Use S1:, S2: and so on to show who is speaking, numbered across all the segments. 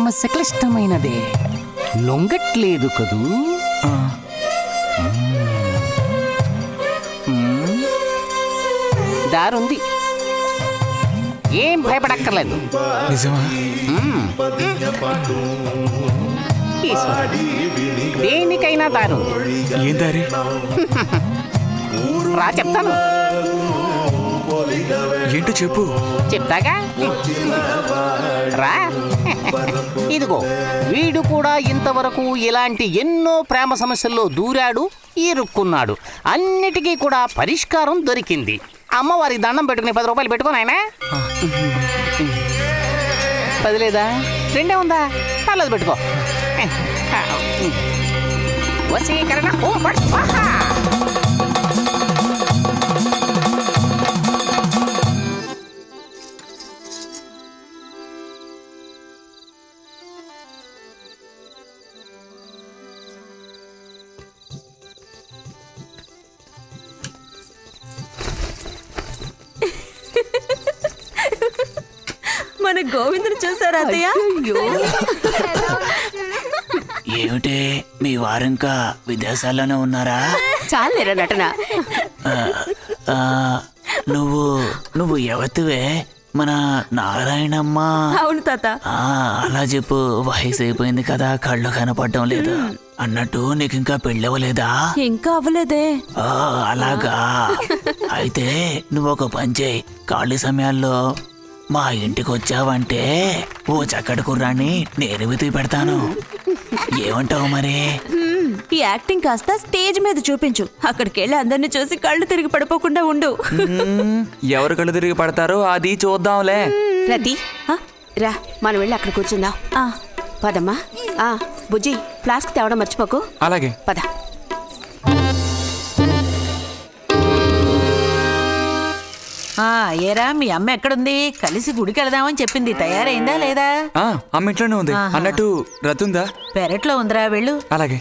S1: సమస్య క్లిష్టమైనదే, లొంగట్లేదు కదూ. దారుంది, ఏం భయపడక్కర్లేదు.
S2: నిజమా?
S1: దేనికైనా దారు.
S2: ఏం దారి?
S1: రా చెప్తాను.
S2: ఏంటో చెప్పు.
S1: చెప్తాగా రా. ఇదిగో, వీడు కూడా ఇంతవరకు ఇలాంటి ఎన్నో ప్రేమ సమస్యల్లో దూరాడు, ఇరుక్కున్నాడు. అన్నిటికీ కూడా పరిష్కారం దొరికింది. అమ్మవారికి దండం పెట్టుకుని 10 రూపాయలు పెట్టుకుని ఆయన 10 లేదా, 2 ఉందా? పర్లేదు పెట్టుకో. వశీకరణ ఓం ఫట్ స్వాహా.
S3: మన గోవిందుని చూసారా అత్తయ్య?
S4: ఏమిటే మీ వారింకా విదేశాల్లోనే ఉన్నారా?
S3: చాలేరా నటన.
S4: నువ్వు ఎవతివే? మన నారాయణమ్మ?
S3: అవును తాత.
S4: అలా చెప్పు. వయసు అయిపోయింది కదా, కళ్ళు కనపడటం లేదు. అన్నట్టు నీకు ఇంకా పెళ్ళవలేదా?
S3: ఇంకా అవ్వలేదే.
S4: అలాగా. అయితే నువ్వు ఒక పని చేయి. ఖాళీ సమయాల్లో మా ఇంటికి వచ్చావంటే ఓ చక్కటి కుర్రాన్ని నేను వెతికి పెడతాను. ఏమంటావు మరి?
S3: ఈ యాక్టింగ్ కాస్త స్టేజ్ మీద చూపించు. అక్కడికి వెళ్ళి అందరిని చూసి కళ్ళు తిరిగి పడిపోకుండా ఉండు.
S2: ఎవరు కళ్ళు తిరిగి పడతారో అది చూద్దాంలే.
S5: రతి, రా మనం వెళ్ళి అక్కడ కూర్చుందాం. పదమ్మా. బుజ్జి, ఫ్లాస్క్ తేవడం మర్చిపోకు.
S2: అలాగే.
S5: పద.
S6: ఏరా, మీ అమ్మ ఎక్కడుంది? కలిసి గుడికి వెళదామని చెప్పింది. తయారైందా లేదా?
S2: అమ్మ ఇంట్లోనే ఉంది. అన్నట్టు రతుందా?
S6: పెరట్లో ఉందిరా, వెళ్ళు.
S2: అలాగే.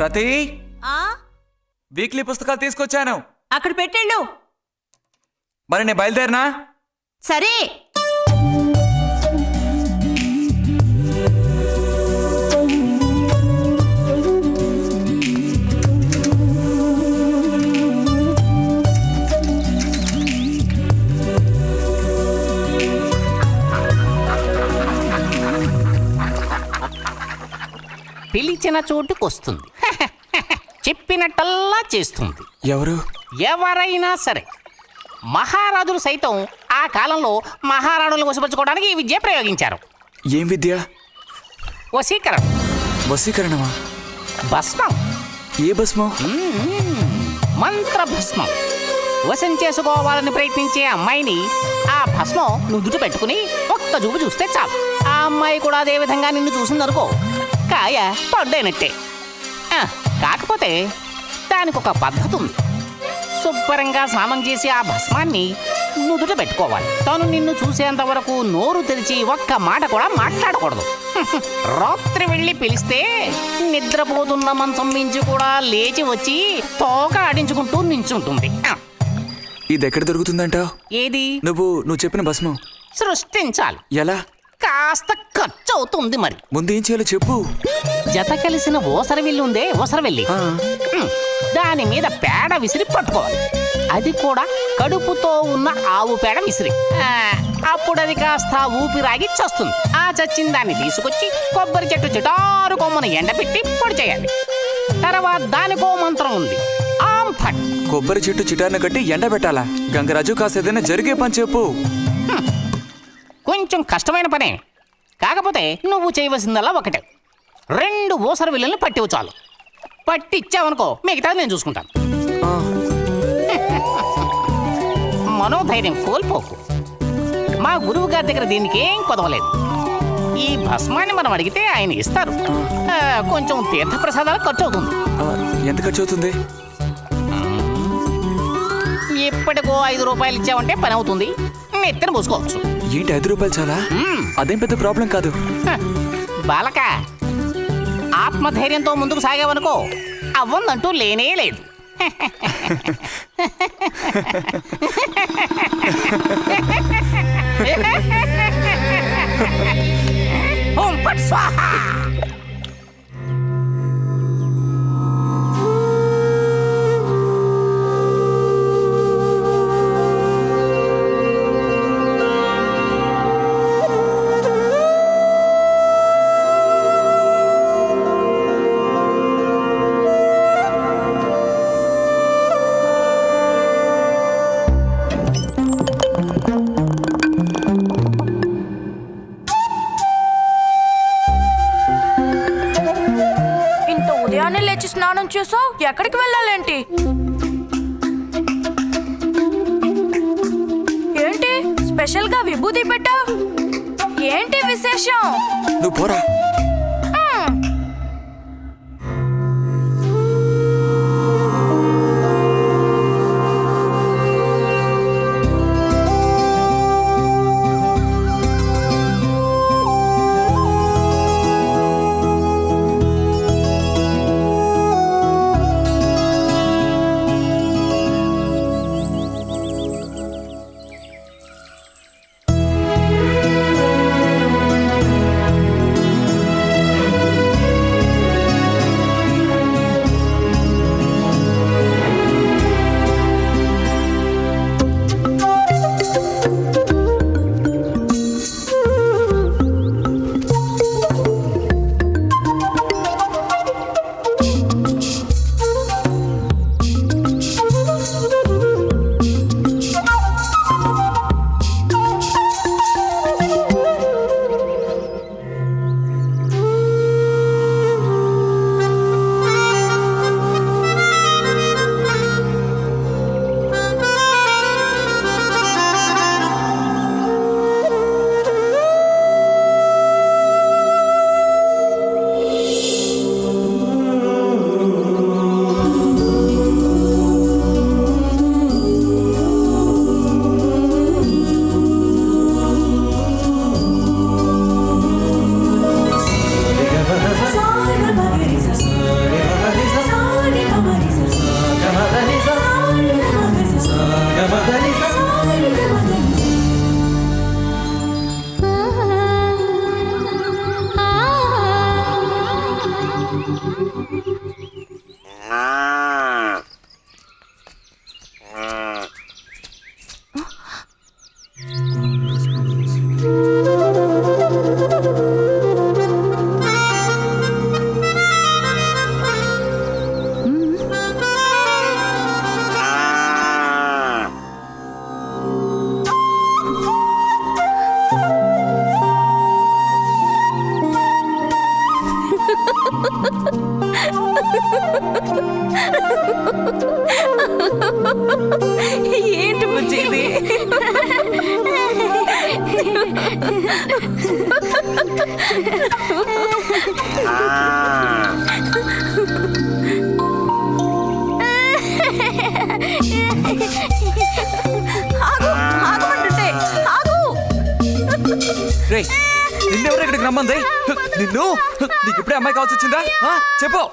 S2: రతి, వీక్లీ పుస్తకాలు తీసుకొచ్చాను.
S3: అక్కడ పెట్టేళ్ళు.
S2: మరి నేను బయలుదేరినా?
S3: సరే.
S1: పిలిచిన చోటుకొస్తుంది, చెప్పినట్టల్లా చేస్తుంది.
S2: ఎవరు?
S1: ఎవరైనా సరే. మహారాజులు సైతం ఆ కాలంలో మహారాణులను వశపరచుకోవడానికి ఈ విద్య ప్రయోగించారు.
S2: ఏం విద్య?
S1: వశీకరణ.
S2: వశీకరణమా?
S1: భస్మం.
S2: ఏ భస్మం?
S1: మంత్ర భస్మం. వశం చేసుకోవాలని ప్రయత్నించే అమ్మాయిని ఆ భస్మం నుదుట పెట్టుకుని ఒక్క చూపు చూస్తే చాలు. ఆ అమ్మాయి కూడా అదే విధంగా నిన్ను చూసిందనుకో, కాయ పడ్డైనట్టే. కాకపోతే దానికి ఒక పద్ధతి ఉంది. శుభ్రంగా స్నానం చేసి ఆ భస్మాన్ని నుదుట పెట్టుకోవాలి. తను నిన్ను చూసేంత వరకు నోరు తెరిచి ఒక్క మాట కూడా మాట్లాడకూడదు. రాత్రి వెళ్ళి పిలిస్తే నిద్రపోతున్న మంచం మించి కూడా లేచి వచ్చి తోక ఆడించుకుంటూ నించుంటుంది.
S2: ఇది ఎక్కడ దొరుకుతుందంటావు?
S1: ఏది?
S2: నువ్వు చెప్పిన భస్మం
S1: సృష్టించాలి.
S2: ఎలా?
S1: కాస్త ఖర్చు అవుతుంది. మరి
S2: ముందు ఏం చేయాలో చెప్పు.
S1: జత కలిసిన ఓసరవెల్లి ఉందే, ఓసరవెల్లి, దాని మీద పేడ విసిరి పట్టుకోవాలి. అది కూడా కడుపుతో ఉన్న ఆవు పేడ విసిరి. అప్పుడు అది కాస్త ఊపిరాగి చస్తుంది. ఆ చచ్చిన దాన్ని తీసుకొచ్చి కొబ్బరి చెట్టు చిటారు కొమ్మను ఎండబెట్టి పొడి చేయాలి. తర్వాత దానికో మంత్రం ఉంది, ఆమ్ ఫట్.
S2: కొబ్బరి చెట్టు చిటాన్ని కట్టి ఎండబెట్టాలా? గంగరాజు కాసేదైనా జరిగే పని చెప్పు.
S1: కొంచెం కష్టమైన పనే, కాకపోతే నువ్వు చేయవలసిందల్లా ఒకటే, 2 ఊసర విల్లుల్ని పట్టివు చాలు. పట్టిచ్చావనుకో మిగతాది నేను చూసుకుంటాను. మనోధైర్యం కోల్పోకు. మా గురువు గారి దగ్గర దీనికి ఏం కొదవలేదు. ఈ భస్మాన్ని మనం అడిగితే ఆయన ఇస్తారు. కొంచెం తీర్థప్రసాదాలకు ఖర్చు అవుతుంది.
S2: ఎంత ఖర్చు అవుతుంది?
S1: ఎప్పటికో 5 రూపాయలు ఇచ్చావంటే పని అవుతుంది. నెత్తిన పోసుకోవచ్చు.
S2: ఏంటి 5 రూపాయలు చాలా? అదేం పెద్ద ప్రాబ్లం కాదు.
S1: బాలక, ఆత్మధైర్యంతో ముందుకు సాగావనుకో అవ్వందంటూ లేనే లేదు. ఓం ఫట్ స్వాహ.
S3: లేచి స్నానం చేసావు, ఎక్కడికి వెళ్ళాలేంటి? ఏంటి స్పెషల్ గా విభూతి పెట్టావు? ఏంటి విశేషం?
S2: నువ్వు పోరా.
S3: ఏంటి బుజ్జి ఇది?
S2: రేయ్, నిన్నెవరు ఇక్కడికి రమ్మంది? నిన్ను నీకు ఇప్పుడే అమ్మాయి కావాల్సి వచ్చిందా? చెప్పు.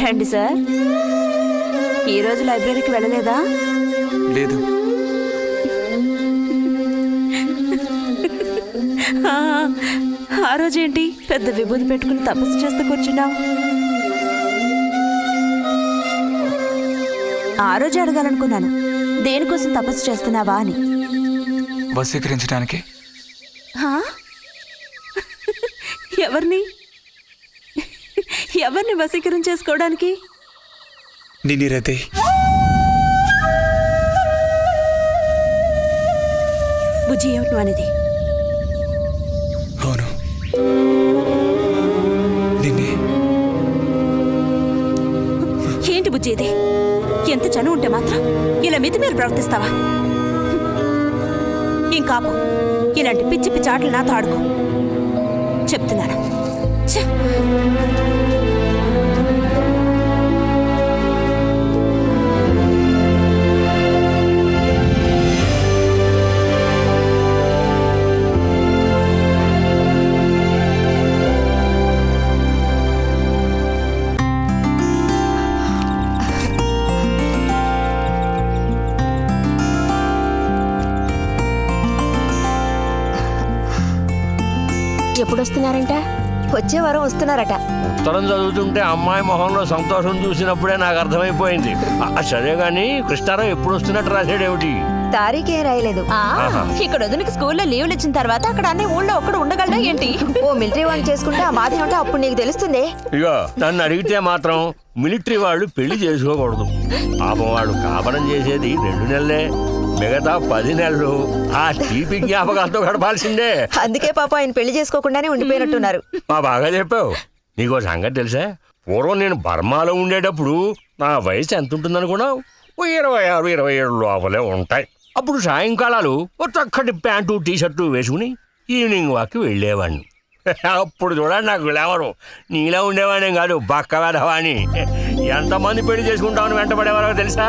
S3: రండి సార్. ఈ రోజు లైబ్రరీకి వెళ్ళలేదా?
S2: లేదు.
S3: ఆ రోజేంటి పెద్ద విభూతి పెట్టుకుని తపస్సు చేస్తూ కూర్చున్నావు? ఆ రోజు అడగాలనుకున్నాను, దేనికోసం తపస్సు చేస్తున్నావా అని.
S2: వశీకరించడానికి.
S3: ఎవరిని ఎవరిని వశీకరణ చేసుకోవడానికి?
S2: నిన్ని రతి.
S3: బుజ్జి, ఏమిటి అనేది?
S2: అవును, నిన్నే.
S3: ఏంటి బుజ్జి ఇది? ఎంత చనువు ఉంటే మాత్రం ఇలా మీరు ప్రవర్తిస్తావా? ఇంకాపు, ఇలాంటి పిచ్చి పిచ్చి ఆటలు నాతో ఆడుకో చెప్తున్నాను. ఛే!
S5: ఎప్పుడు వస్తున్నారంట?
S7: వచ్చే వారం వస్తున్నారట.
S8: ఉత్తరం చదువుతుంటే అమ్మాయి మొహంలో సంతోషం చూసినప్పుడే నాకు అర్థమైపోయింది. సరే గాని కృష్ణారావు ఎప్పుడు వస్తున్నట్టు రాశాడేమిటి?
S7: తారీఖే రాయలేదు.
S3: ఇక్కడ వదినకి స్కూల్లో లీవ్లు ఇచ్చిన తర్వాత అక్కడ అన్నీ ఊళ్ళో ఒక్కడు ఉండగలడా ఏంటి?
S7: ఓ మిలిటరీ వాళ్ళు చేసుకుంటే ఆ బాధ ఏమిటో అప్పుడు నీకు తెలుస్తుంది.
S8: ఇగో నన్ను అడిగితే మాత్రం మిలిటరీ వాళ్ళు పెళ్లి చేసుకోకూడదు. పాపం వాడు కాపరం చేసేది 2 నెలలే, మిగతా 10 నెలలు ఆ తీపి జ్ఞాపకాలతో గడపాల్సిందే.
S7: అందుకే పాప ఆయన పెళ్లి చేసుకోకుండానే ఉండిపోయినట్టున్నారు.
S8: బాగా చెప్పావు. నీకో సంగతి తెలుసా? పూర్వం నేను బర్మాలో ఉండేటప్పుడు నా వయసు ఎంత ఉంటుందనుకున్నావు? 26, 27 లోపలే ఉంటాయి. అప్పుడు సాయంకాలాలు ఒక చక్కటి ప్యాంటు టీషర్టు వేసుకుని ఈవినింగ్ వాక్కి వెళ్ళేవాడిని. అప్పుడు చూడండి నాకు గ్లామరు. నీలా ఉండేవాడిని కాదు, బక్క వేధవాణి. ఎంతమంది పెళ్లి చేసుకుంటామని వెంటపడేవారో తెలుసా?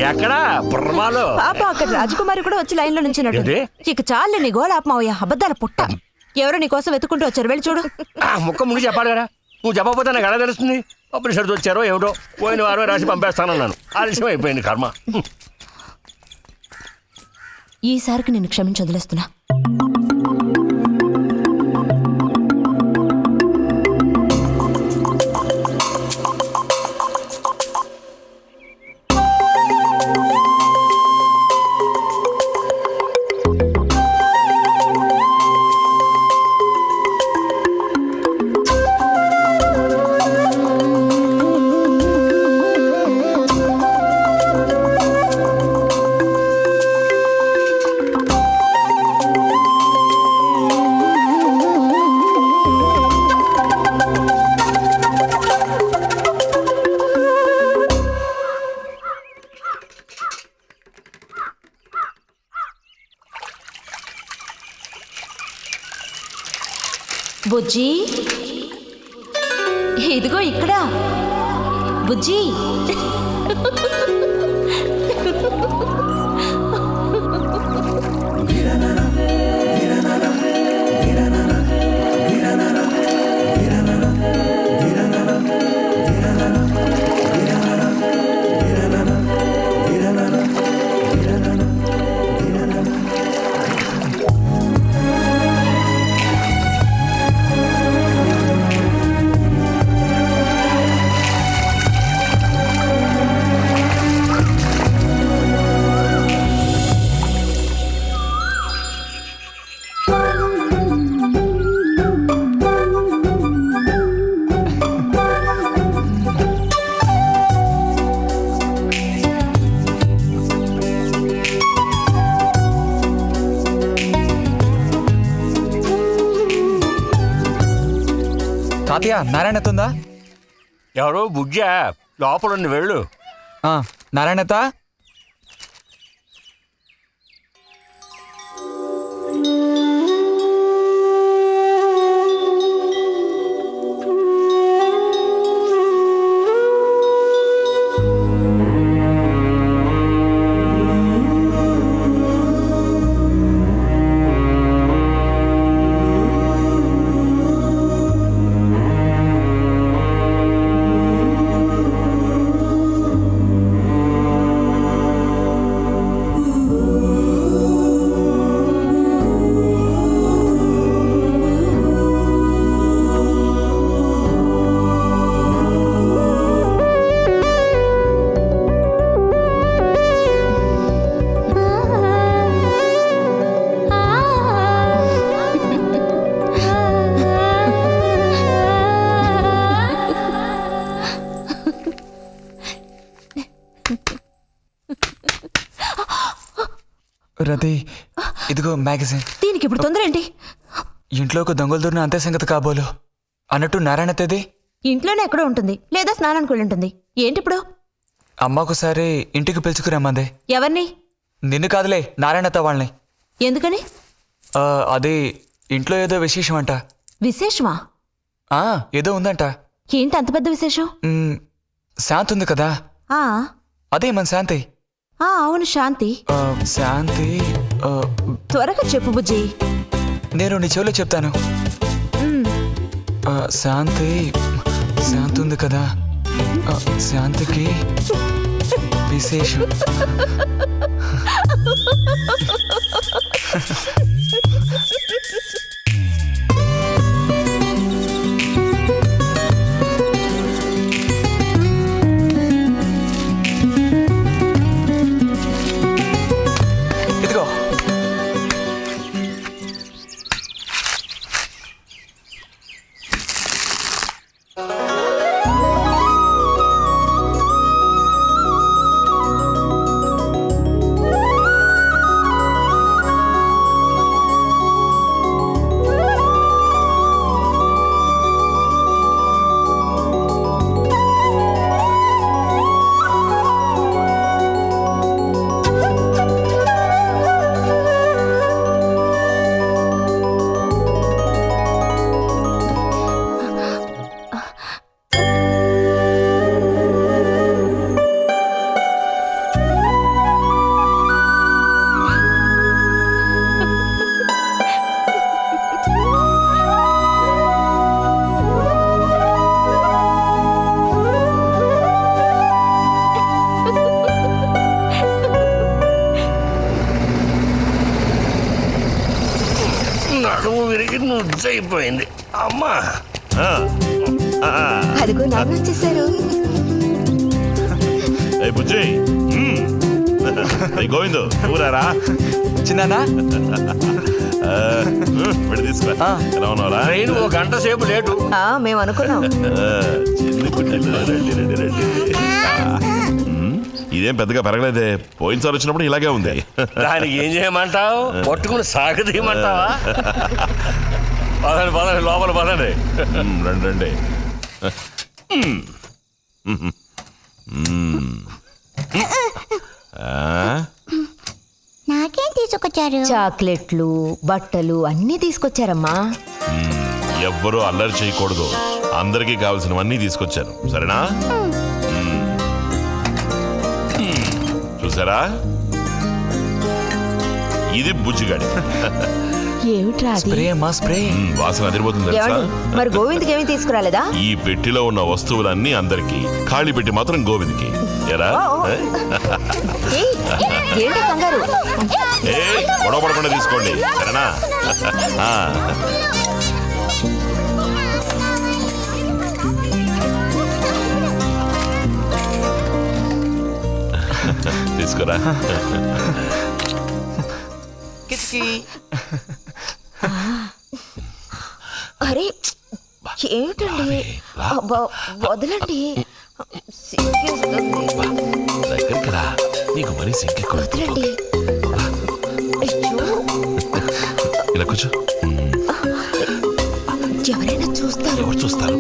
S8: ఎక్కడా? బర్మాలో.
S3: పాప అక్కడ రాజకుమారి కూడా వచ్చి లైన్లో నుంచినట్టు. ఇక చాలే నీ గోలాపమావయ్య, అబద్ధాల పుట్ట. ఎవరో నీ కోసం వెతుకుంటూ వచ్చారు, వెళ్ళి చూడు.
S8: ముక్క ముందు చెప్పాలి కదా, నువ్వు చెప్పకపోతే నాకు ఎలా తెలుస్తుంది? ఆపరేషన్ వచ్చారో ఏమిటో, పోయిన వారమే రాసి పంపేస్తానన్నాను. ఆలస్యం అయిపోయింది కర్మ.
S3: ఈసారికి నేను క్షమించి వదిలేస్తున్నా. బుజ్జి, ఇదిగో ఇక్కడ. బుజ్జి,
S2: తాతయ్య, నారాయణతుందా?
S8: ఎవరు? బుజ్జా లోపల వెళ్ళు.
S2: నారాయణత. అది ఇదిగో మ్యాగజైన్.
S3: దీనికి ఇప్పుడు తొందర ఏంటి?
S2: ఇంట్లో ఒక దొంగలు దూరిన అంతే సంగతి కాబోలు అన్నట్టు నారాయణ తేది
S3: ఇంట్లోనే ఎక్కడో ఉంటుంది, లేదా స్నానానికి వెళ్ళి ఉంటుంది. ఏంటి ఇప్పుడు?
S2: అమ్మకోసారి ఇంటికి పిలుచుకురమ్మంది.
S3: ఎవరిని?
S2: నిన్ను కాదులే, నారాయణత వాళ్ళని.
S3: ఎందుకని?
S2: అది ఇంట్లో ఏదో విశేషం అంట.
S3: విశేషమా?
S2: ఏదో ఉందంట.
S3: ఏంటి అంత పెద్ద విశేషం?
S2: శాంతి ఉంది కదా,
S3: ఆ
S2: అదే మన శాంతి.
S3: అవును, శాంతి.
S2: శాంతి
S3: త్వరగా చెప్పు బుజ్జి.
S2: నేను నీ చెవిలో చెప్తాను. శాంతి శాంతి ఉంది కదా, శాంతికి విశేషం. ఇదిగో
S8: నడుము విరిగి నుజ్జైపోయింది అమ్మా.
S7: అదిగో నాన్న వచ్చేసారు.
S9: బుజ్జి గోవిందు ఊరారా
S2: చిన్నానా
S9: పెట్టి తీసుకురా. ఎలా ఉన్నారా?
S8: ట్రైన్ 1 గంట సేపు లేటు.
S7: మేము అనుకున్నాం.
S9: చిన్ని కుట్టెలు రండి రండి రండి. ఇదేం పెద్దగా పెరగలేదే, పోయినసారి వచ్చినప్పుడు ఇలాగే ఉంది.
S8: దానికి ఏం చేయమంటావు? పట్టుకుని సాగదీయమంటావా? పదండి పదండి, లోపల పదండి.
S9: రండి రండి.
S3: నాకేం తీసుకొచ్చారు? చాక్లెట్లు, బట్టలు అన్నీ తీసుకొచ్చారమ్మా.
S9: ఎవ్వరూ అల్లరి చేయకూడదు, అందరికీ కావాల్సినవన్నీ తీసుకొచ్చాను, సరేనా? చూసారా, ఇది బుజ్జిగాడి.
S3: ఏమిట్రా అది?
S2: స్ప్రే అమ్మా, స్ప్రే.
S9: వాసన అదిరిపోతుంది తెలుసా?
S7: మరి గోవింద్కి ఏమీ తీసుకురాలేదా?
S9: ఈ పెట్టిలో ఉన్న వస్తువులన్నీ అందరికి, ఖాళీ పెట్టి మాత్రం గోవింద్కి. ఎరా
S7: ఏంటి కంగారు?
S9: గొడవ పడకుండా తీసుకోండి, సరేనా? తీసుకురా.
S7: అరే ఏమిటండి, వదలండి.
S9: దగ్గరికి రా, నీకు మరీ సింకెక్కువ.
S7: వదలండి.
S9: ఇలా కూర్చో.
S7: ఎవరైనా చూస్తారు.
S9: ఎవరు చూస్తారు?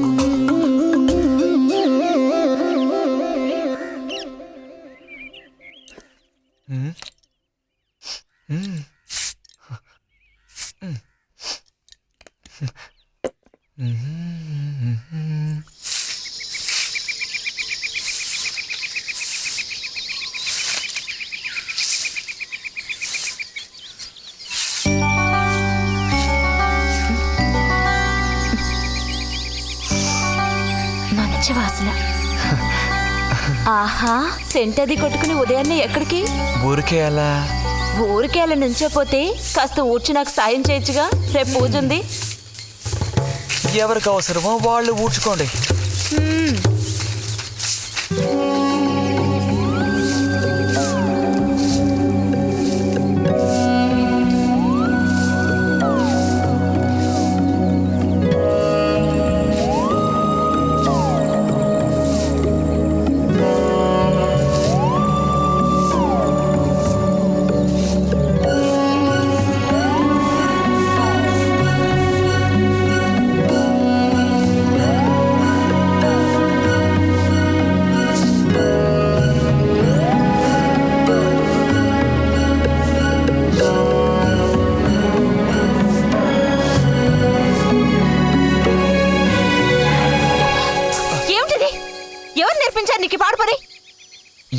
S3: మంచి వాసన. ఆహా, సెంట్ అది కొట్టుకుని ఉదయాన్నే ఎక్కడికి?
S2: ఊరికే అలా.
S3: ఊరికే అలా నుంచోపోతే కాస్త ఊడ్చి నాకు సాయం చేయొచ్చుగా, రేపు పూజ ఉంది.
S2: ఎవరికి అవసరమో వాళ్ళు ఊడ్చుకోండి.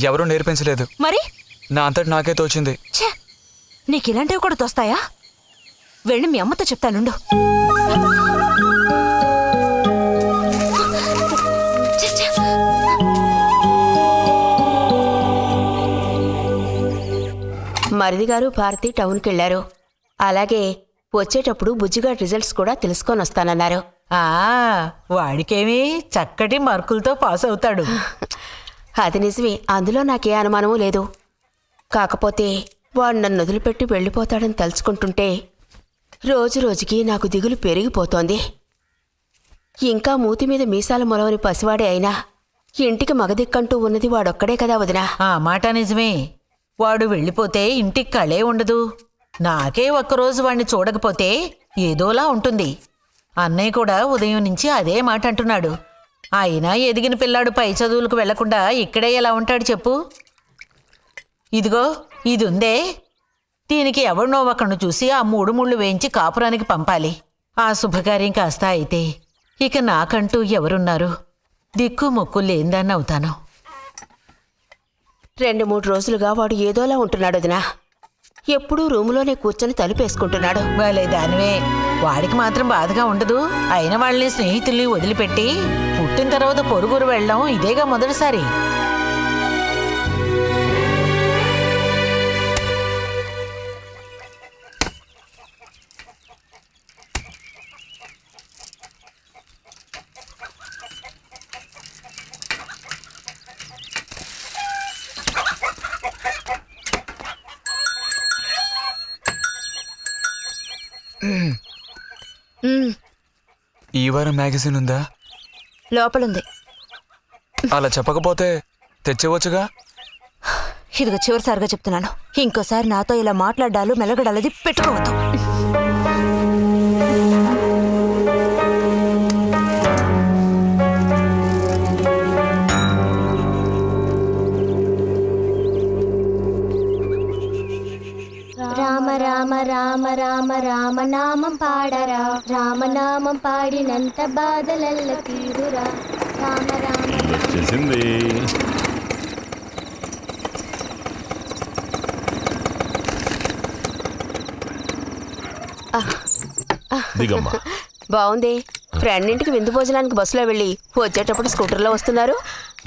S2: ఎవరూ నేర్పించలేదు,
S3: మరి
S2: నా అంతటి నాకే తోచింది.
S3: ఛే, నీకు ఇలాంటివి కూడా తోస్తాయా? వెళ్ళి మీ అమ్మతో చెప్తానుండు. ఛే, ఛే.
S5: మరిది గారు భారతి టౌన్కి వెళ్లారు. అలాగే వచ్చేటప్పుడు బుజ్జిగాడి రిజల్ట్స్ కూడా తెలుసుకొని వస్తానన్నారు.
S6: వాడికేమి చక్కటి మార్కులతో పాస్ అవుతాడు.
S5: అది నిజమే, అందులో నాకే అనుమానమూ లేదు. కాకపోతే వాడు నన్ను వదిలిపెట్టి వెళ్ళిపోతాడని తలుచుకుంటుంటే రోజు రోజుకి నాకు దిగులు పెరిగిపోతోంది. ఇంకా మూతి మీద మీసాల మొలవని పసివాడే అయినా ఇంటికి మగదిక్కంటూ ఉన్నది వాడొక్కడే కదా వదినా.
S6: ఆ మాట నిజమే. వాడు వెళ్ళిపోతే ఇంటికి కళే ఉండదు. నాకే ఒక్కరోజు వాణ్ణి చూడకపోతే ఏదోలా ఉంటుంది. అన్నయ్య కూడా ఉదయం నుంచి అదే మాట అంటున్నాడు. అయినా ఎదిగిన పిల్లాడు పై చదువులకు వెళ్లకుండా ఇక్కడే ఎలా ఉంటాడు చెప్పు? ఇదిగో ఇది ఉందే, దీనికి ఎవరినో ఒకరిని చూసి ఆ 3 ముళ్ళు వేయించి కాపురానికి పంపాలి. ఆ శుభకార్యం కాస్త అయితే ఇక నాకంటూ ఎవరున్నారు? దిక్కు మొక్కు లేందాన్ని అవుతాను.
S5: 2-3 రోజులుగా వాడు ఏదోలా ఉంటున్నాడు వదినా. ఎప్పుడూ రూములోనే కూర్చొని తలుపేసుకుంటున్నాడు.
S6: వాళ్ళే దానివే, వాడికి మాత్రం బాధగా ఉండదు. అయిన వాళ్ళని స్నేహితుల్ని వదిలిపెట్టి పుట్టిన తర్వాత పొరుగురు వెళ్ళడం ఇదేగా మొదటిసారి.
S2: ఈ వారం మ్యాగజైన్ ఉందా?
S3: లోపలుంది.
S2: అలా చెప్పకపోతే తెచ్చేవచ్చుగా.
S3: ఇదిగో చివరిసారిగా చెప్తున్నాను, ఇంకోసారి నాతో ఇలా మాట్లాడాలు మెలగడాలది పెట్టుకోవద్దు.
S7: రామ రామ రామ రామ రామనామం పాడరా, రామనామం పాడినంత బాధలల్ల తీరురా. రామ రామ
S9: చేసింది. దిగమ్మా.
S5: బాగుంది. ఫ్రెండ్ ఇంటికి విందు భోజనానికి బస్సులో వెళ్ళి వచ్చేటప్పుడు స్కూటర్లో వస్తున్నారు.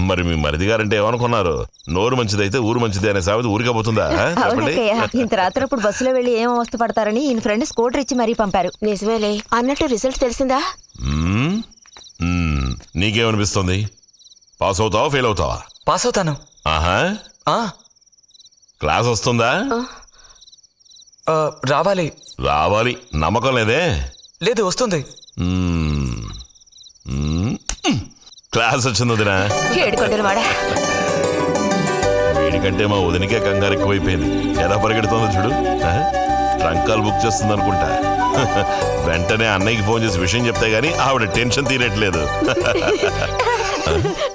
S9: మరి మీ మరిది గారంటే ఏమనుకున్నారు? నోరు మంచిదైతే ఊరు మంచిది అనే సామెత ఊరికపోతుందా? చెప్పండి.
S3: ఇంత రాత్రప్పుడు బస్సులో వెళ్ళి ఏం అవస్థ పడతారని ఈయన ఫ్రెండ్ స్కూటర్ ఇచ్చి మరీ పంపారు.
S5: నిజమేలే. అన్నట్టు రిజల్ట్ తెలిసిందా?
S9: నీకేమనిపిస్తుంది? పాస్ అవుతావా ఫెయిల్ అవుతావా?
S2: పాస్ అవుతాను.
S9: ఆహా. క్లాస్ వస్తుందా?
S2: రావాలి.
S9: రావాలి. నమ్మకం లేదే?
S2: లేదు, వస్తుంది.
S9: క్లాస్ వచ్చింది వదినా.
S5: ఏడుకొండలు వాడా.
S9: వీడికంటే మా వదినకే కంగారు ఎక్కువైపోయింది. ఎలా పరిగెడుతుందో చూడు. ట్రంకాలు బుక్ చేస్తుంది అనుకుంటా. వెంటనే అన్నయ్యకి ఫోన్ చేసి విషయం చెప్తే గానీ ఆవిడ టెన్షన్ తీరట్లేదు.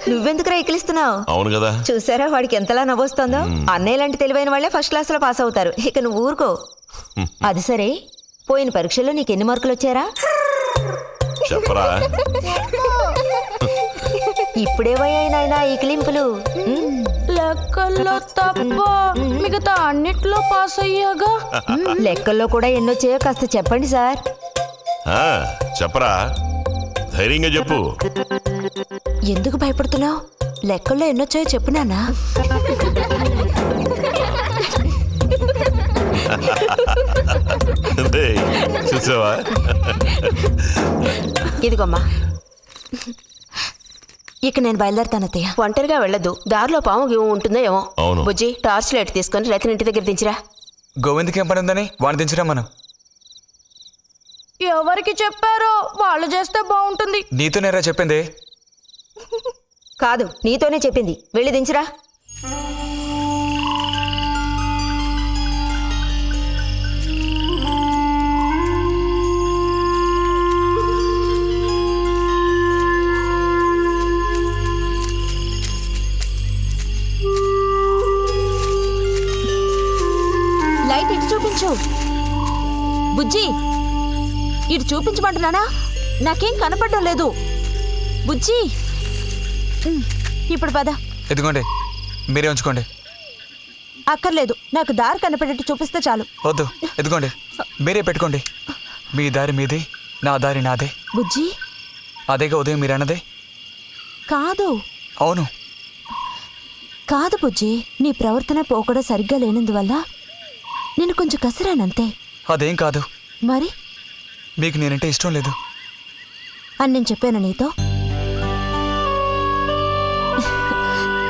S3: నువ్వెందుకురా ఎక్కిలిస్తున్నావు?
S9: అవును కదా.
S3: చూసారా వాడికి ఎంతలా నవ్వొస్తుందో. అన్నయ్య లాంటి తెలివైన వాళ్ళే ఫస్ట్ క్లాస్ లో పాస్ అవుతారు. ఇక నువ్వు ఊరుకో. అది సరే, పోయిన పరీక్షల్లో నీకు ఎన్ని మార్కులు వచ్చారా?
S9: చెప్పరా.
S3: ఇప్పుడేవయ్యాయినా ఈ క్లింపులు?
S7: లెక్కల్లో తప్ప మిగతా అన్నిట్లో పాస్ అయ్యాగా.
S3: లెక్కల్లో కూడా ఎన్నొచ్చాయో కాస్త చెప్పండి సార్.
S9: చెప్పరా, ధైర్యంగా చెప్పు.
S3: ఎందుకు భయపడుతున్నావు? లెక్కల్లో ఎన్నొచ్చాయో చెప్పు నాన్నా.
S9: చూసావా?
S5: ఇదిగోమ్మా.
S3: ఇక నేను బయలుదేరుతాను అత్తయ్య.
S5: ఒంటరిగా వెళ్ళొద్దు. దారిలో పాము గీము ఉంటుందో ఏమో.
S9: అవును.
S5: బుజ్జి, టార్చ్ లైట్ తీసుకొని రైతుని ఇంటి దగ్గర దించిరా.
S2: గోవింద్కి ఏం పని ఉందని వాడిని దించరా మనం.
S7: ఎవరికి చెప్పారో వాళ్ళు చేస్తే బాగుంటుంది.
S2: నీతోనేరా చెప్పింది.
S3: కాదు, నీతోనే చెప్పింది. వెళ్ళి దించరా. లైట్ ఇటు చూపించు. బుజ్జి, ఇటు చూపించమంటున్నానా? నాకేం కనపడడం లేదు. బుజ్జి, ఇప్పుడు పద.
S2: ఎదుగోండి. మీరే ఉంచుకోండి.
S7: అక్కర్లేదు, నాకు దారి కనిపెట్టేట్టు చూపిస్తే చాలు.
S2: వద్దు, ఎదుకోండి. మీరే పెట్టుకోండి. మీ దారి మీదే, నా దారి నాదే.
S7: బుజ్జి
S2: అదేగా ఉదయం మీరు అన్నదే.
S7: కాదు
S2: అవును.
S7: కాదు బుజ్జి, నీ ప్రవర్తన పోకడ సరిగ్గా లేనందువల్ల నేను కొంచెం కసిరానంతే.
S2: అదేం కాదు.
S7: మరి
S2: మీకు నేనంటే ఇష్టం లేదు
S7: అని నేను చెప్పాను నీతో?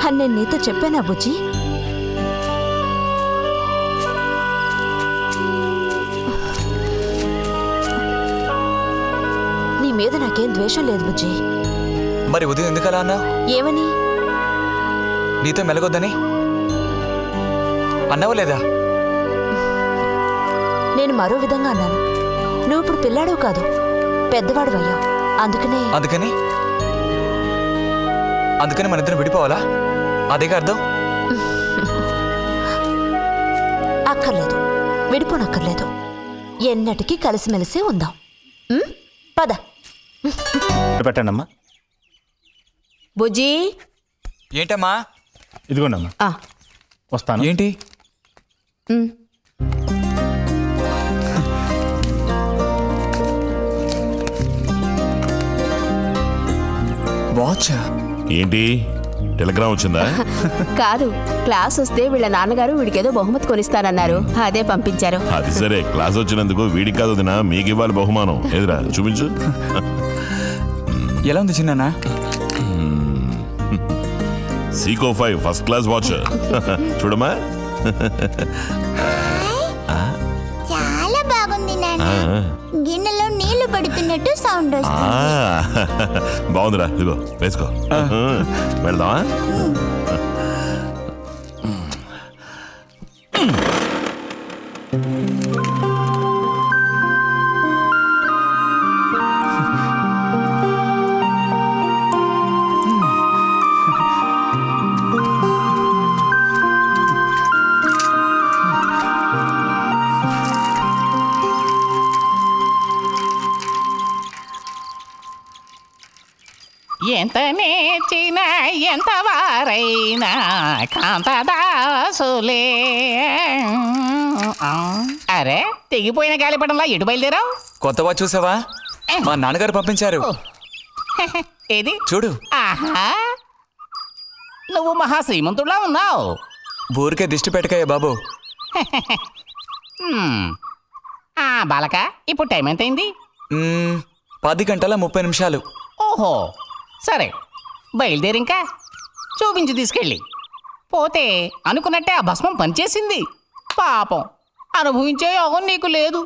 S7: అని నేను నీతో చెప్పానా బుజ్జి? నీ మీద నాకేం ద్వేషం లేదు బుజ్జి.
S2: మరి ఉదయం ఎందుకు అలా అన్నావు?
S7: ఏమని?
S2: నీతో మెలగొద్దని అన్నావా లేదా?
S7: నేను మరో విధంగా అన్నాను. నువ్వు ఇప్పుడు పిల్లాడు కాదు, పెద్దవాడు అయ్యావు. అందుకని
S2: మన ఇద్దరం విడిపోవాలా? అదేగా అర్థం?
S7: అక్కర్లేదు, విడిపోనక్కర్లేదు. ఎన్నటికీ కలిసిమెలిసే ఉందాం. పద.
S10: పెట్టండమ్మా.
S5: బుజ్జి
S2: ఏంటమ్మా?
S10: ఇదిగోండమ్మా. వస్తాను.
S2: ఏంటి? వాచ్
S9: ఏంటి టెలిగ్రామ్ వచ్చిందా?
S5: కాదు, క్లాస్ వస్తే వీళ్ళ నాన్నగారు వీడికేదో బహుమతి కొనిస్తానన్నారు, అదే పంపించారు.
S9: అది సరే, క్లాస్ వచ్చినందుకు వీడికి కాదు వదినా, మీకు ఇవ్వాలి బహుమానం. ఎదురా చూపించు.
S2: ఎలా ఉంది చిన్న?
S9: Seeko 5 first class watch. చూడమ్మా.
S11: చాలా బాగుంది నాన్న. గిన్నెలో నీళ్లు పడుతున్నట్టు సౌండ్ వస్తుంది.
S9: బాగుందిరా, ఇదిగో వేసుకో. వెళ్దామా?
S1: ఎంత నేర్చిన ఎంత వారైనా కాంతదాసులే. అరే, తెగిపోయిన గాలిపటంలా ఎటు బయలుదేరావు?
S2: కొత్త వాచ్ చూసావా? మా నాన్నగారు పంపించారు.
S1: ఏది
S2: చూడు.
S1: ఆహా, నువ్వు మహా శ్రీమంతుడులా ఉన్నావు.
S2: ఊరికే దిష్టి పెట్టకాయ బాబు.
S1: బాలక, ఇప్పుడు టైం ఎంత అయింది?
S2: 10:30
S1: ఓహో, సరే బయలుదేరి. ఇంకా చూపించి తీసుకెళ్ళి. పోతే అనుకున్నట్టే ఆ భస్మం పనిచేసింది. పాపం, అనుభవించే యోగం నీకు లేదు.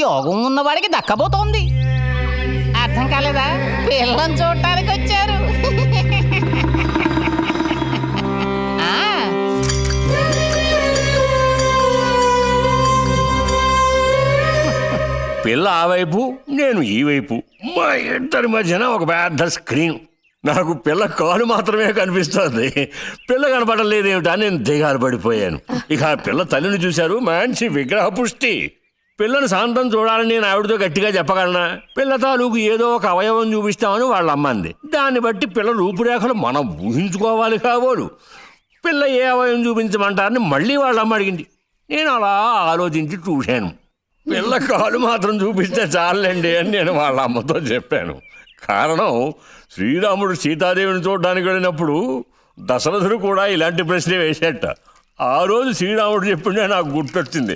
S1: యోగం ఉన్నవాడికి దక్కబోతోంది. అర్థం కాలేదా? పిల్లని చూడటానికి వచ్చారు.
S8: పిల్ల ఆ వైపు, నేను ఈ వైపు, మా ఇద్దరి మధ్యన ఒక పెద్ద స్క్రీన్. నాకు పిల్ల కాలు మాత్రమే కనిపిస్తుంది. పిల్ల కనపడలేదేమిటా నేను దిగాలు పడిపోయాను. ఇక ఆ పిల్ల తల్లిని చూశారు, మంచి విగ్రహ పుష్టి. పిల్లని శాంతం చూడాలని నేను ఆవిడతో గట్టిగా చెప్పగలనా? పిల్ల తాలూకు ఏదో ఒక అవయవం చూపిస్తామని వాళ్ళ అమ్మంది. దాన్ని బట్టి పిల్ల రూపురేఖలు మనం ఊహించుకోవాలి కాబోలు. పిల్ల ఏ అవయవం చూపించమంటారని మళ్ళీ వాళ్ళ అమ్మ అడిగింది. నేను అలా ఆలోచించి చూశాను. పిల్ల కాలు మాత్రం చూపిస్తే చాలండి అని నేను వాళ్ళ అమ్మతో చెప్పాను. కారణం, శ్రీరాముడు సీతాదేవిని చూడడానికి వెళ్ళినప్పుడు దశరథుడు కూడా ఇలాంటి ప్రశ్నే వేసేట. ఆ రోజు శ్రీరాముడు చెప్పిండే నాకు గుర్తొచ్చింది.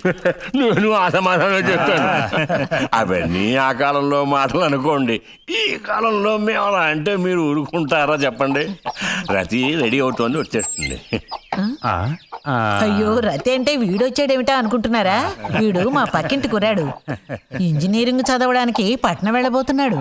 S8: నేను ఆ సమాధానం చెప్పాను. అవన్నీ ఆ కాలంలో మాటలు అనుకోండి. ఈ కాలంలో మేము అలా అంటే మీరు ఊరుకుంటారా చెప్పండి? రతి రెడీ అవుతోంది, వచ్చేస్తుంది.
S6: అయ్యో, రతి అంటే వీడొచ్చాడేమిటా అనుకుంటున్నారా? వీడు మా పక్కింటి కుర్రాడు. ఇంజనీరింగ్ చదవడానికి పట్నం వెళ్ళబోతున్నాడు.